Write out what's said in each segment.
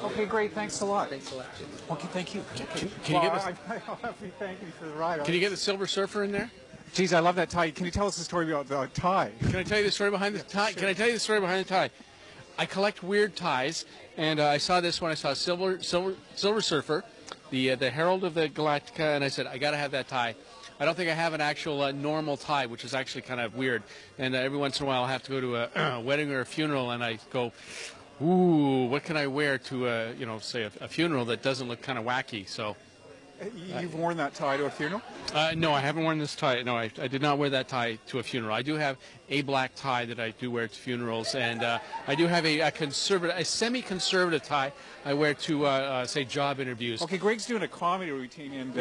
Okay, great. Thanks a lot. Thanks a lot. Okay, thank you. Can you get this? I'll have you thank me for the ride. Can you get the Silver Surfer in there? Geez, I love that tie. Can you tell us the story about the tie? Can I tell you the story behind the tie? Sure. Can I tell you the story behind the tie? I collect weird ties, and I saw this one. I saw Silver Surfer, the Herald of the Galactica, and I said, I got to have that tie. I don't think I have an actual normal tie, which is actually kind of weird. And every once in a while, I'll have to go to a wedding or a funeral, and I go, ooh, what can I wear to, say a funeral that doesn't look kind of wacky? So. You've worn that tie to a funeral? No, I haven't worn this tie. No, I did not wear that tie to a funeral. I do have a black tie that I do wear to funerals, and I do have a semi-conservative tie I wear to, say, job interviews. Okay, Greg's doing a comedy routine, and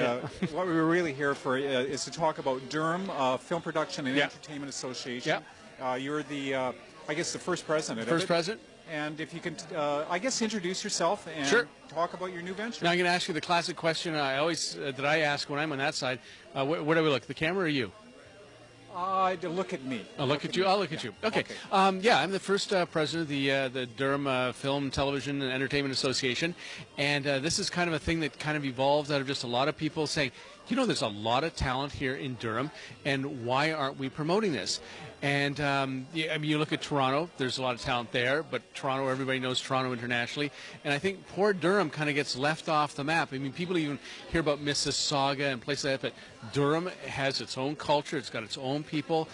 what we were really here for is to talk about Durham Film Production and Entertainment Association. Yeah. You're the, I guess, the first president. First president. And if you can, I guess, introduce yourself and Sure. talk about your new venture. Now I'm going to ask you the classic question I always that I ask when I'm on that side. Where do we look? The camera or you? Look at me. I'll look at you. I'll look at you. Okay. I'm the first president of the Durham Film, Television, and Entertainment Association, and this is kind of a thing that kind of evolved out of just a lot of people saying, there's a lot of talent here in Durham, and why aren't we promoting this? And you look at Toronto, there's a lot of talent there, but Toronto, everybody knows Toronto internationally, and I think poor Durham kind of gets left off the map. I mean, people even hear about Mississauga and places like that, but Durham has its own culture, it's got its own people.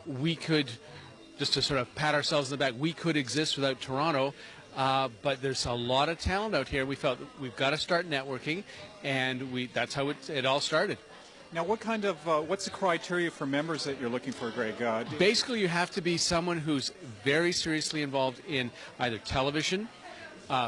We could, just to sort of pat ourselves in the back, we could exist without Toronto. But there's a lot of talent out here. We felt we've got to start networking, and that's how it all started. Now, what kind of what's the criteria for members that you're looking for, Greg? Basically, you have to be someone who's very seriously involved in either television,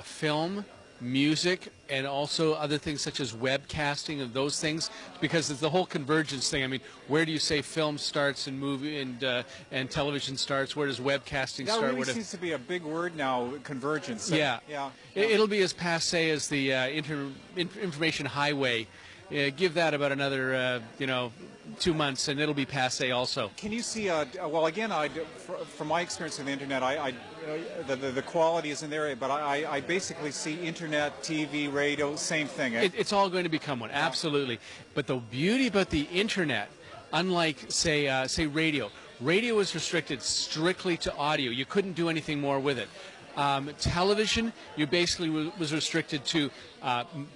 film, music, and also other things such as webcasting and those things, because it's the whole convergence thing. I mean, where do you say film starts and movie and television starts? Where does webcasting start? That really seems to be a big word now, convergence. Yeah. It'll be as passé as the information highway. Give that about another, 2 months, and it'll be passé also. Can you see? Well, again, from my experience with the internet, the quality isn't there, but I basically see internet, TV, radio, same thing. It's all going to become one, absolutely. But the beauty about the internet, unlike say radio is restricted strictly to audio. You couldn't do anything more with it. Television, you basically was restricted to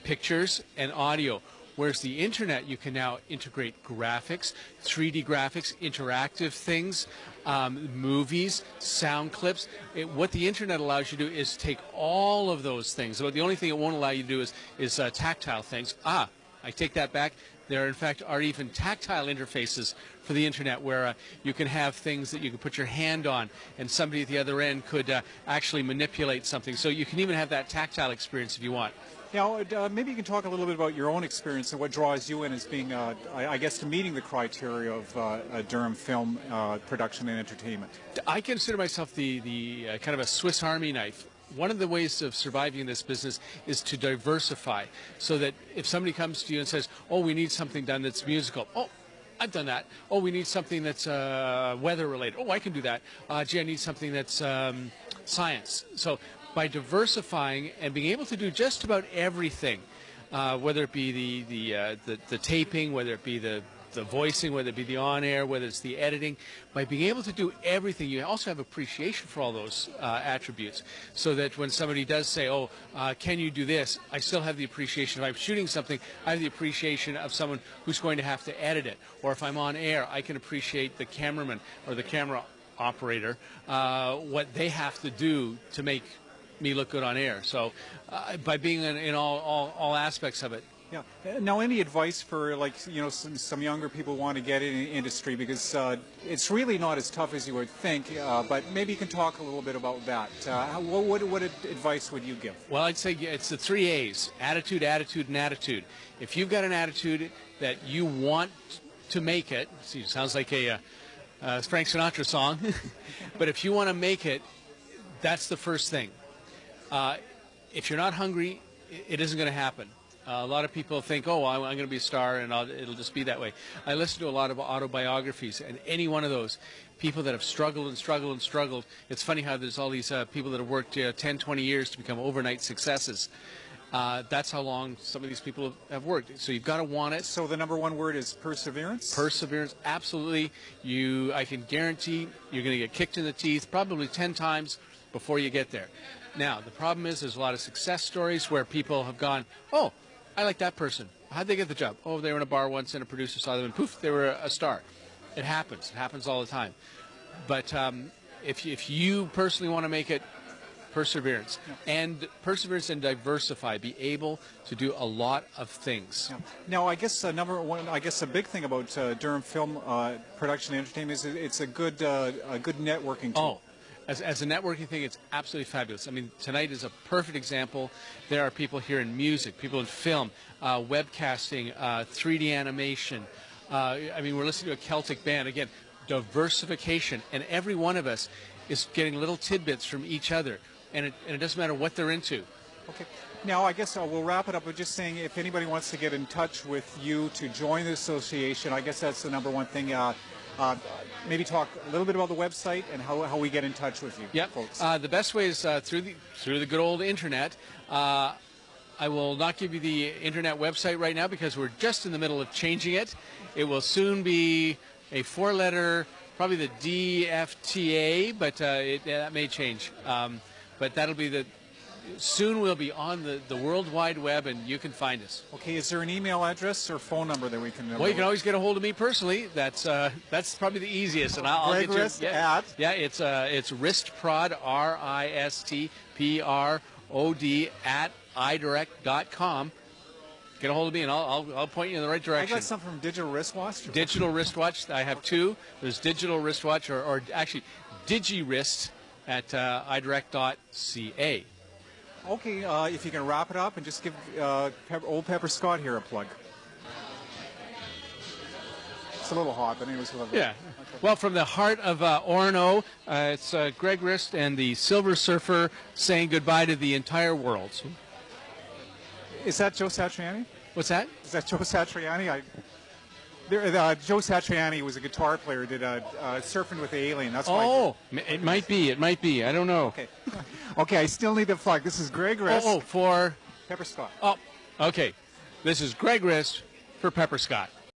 pictures and audio. Whereas the internet, you can now integrate graphics, 3D graphics, interactive things, movies, sound clips. What the internet allows you to do is take all of those things. So the only thing it won't allow you to do is tactile things. I take that back. There, in fact, are even tactile interfaces for the internet where you can have things that you can put your hand on, and somebody at the other end could actually manipulate something. So you can even have that tactile experience if you want. Now, maybe you can talk a little bit about your own experience and what draws you in as being, I guess, to meeting the criteria of Durham film production and entertainment. I consider myself the kind of a Swiss Army knife. One of the ways of surviving in this business is to diversify, so that if somebody comes to you and says, oh, we need something done that's musical, oh, I've done that. Oh, we need something that's weather related. Oh, I can do that. Gee, I need something that's science. So by diversifying and being able to do just about everything, whether it be the taping, whether it be the voicing, whether it be the on-air, whether it's the editing, by being able to do everything, you also have appreciation for all those attributes, so that when somebody does say, oh, can you do this, I still have the appreciation. If I'm shooting something, I have the appreciation of someone who's going to have to edit it. Or if I'm on air, I can appreciate the cameraman or the camera operator, what they have to do to make me look good on air. So by being in all aspects of it. Yeah. Now, any advice for, like, some younger people who want to get in the industry, because it's really not as tough as you would think, but maybe you can talk a little bit about that. What advice would you give? Well, I'd say it's the 3 A's: attitude, attitude, and attitude. If you've got an attitude that you want to make it, see, it sounds like a Frank Sinatra song, but if you want to make it, that's the first thing. If you're not hungry, it isn't going to happen. A lot of people think, oh, I'm going to be a star and it'll just be that way. I listen to a lot of autobiographies, and any one of those, people that have struggled and struggled and struggled. It's funny how there's all these people that have worked 10, 20 years to become overnight successes. That's how long some of these people have worked. So you've got to want it. So the number one word is perseverance? Perseverance, absolutely. I can guarantee you're going to get kicked in the teeth probably 10 times before you get there. Now, the problem is there's a lot of success stories where people have gone, oh, I like that person. How'd they get the job? Oh, they were in a bar once and a producer saw them and poof, they were a star. It happens. It happens all the time. But if you personally want to make it, perseverance. Yeah. And perseverance and diversify. Be able to do a lot of things. Yeah. Now, I guess number one, I guess a big thing about Durham Film Production and Entertainment is it's a good networking tool. Oh. As a networking thing, it's absolutely fabulous. I mean, tonight is a perfect example. There are people here in music, people in film, webcasting, 3D animation. I mean, we're listening to a Celtic band. Again, diversification. And every one of us is getting little tidbits from each other. And it doesn't matter what they're into. Okay. Now, I guess we'll wrap it up with just saying if anybody wants to get in touch with you to join the association, I guess that's the number one thing. Maybe talk a little bit about the website and how we get in touch with you, folks. The best way is through the good old internet. I will not give you the internet website right now because we're just in the middle of changing it. It will soon be a 4-letter, probably the DFTA, but that may change. But that'll be soon we'll be on the World Wide Web, and you can find us. Okay, is there an email address or phone number that we can... Well, you can always get a hold of me personally. That's probably the easiest, and I'll get you... Rist at... Yeah, it's Ristprod, RISTPROD at idirect.com. Get a hold of me, and I'll point you in the right direction. I got some from Digital Wristwatch. Digital Wristwatch. I have two. There's Digital Wristwatch, or actually DigiWrist at idirect.ca. Okay, if you can wrap it up and just give old Pepper Scott here a plug. It's a little hot, but anyways, we'll have yeah. Okay. Well, from the heart of Orono, it's Greg Rist and the Silver Surfer saying goodbye to the entire world. So. Is that Joe Satriani? What's that? Is that Joe Satriani? Joe Satriani was a guitar player, did Surfing with the Alien. That's why. Oh, it might be. It might be. I don't know. Okay. Okay, I still need the plug. This is Greg Rist. For? Pepper Scott. Oh, okay. This is Greg Rist for Pepper Scott.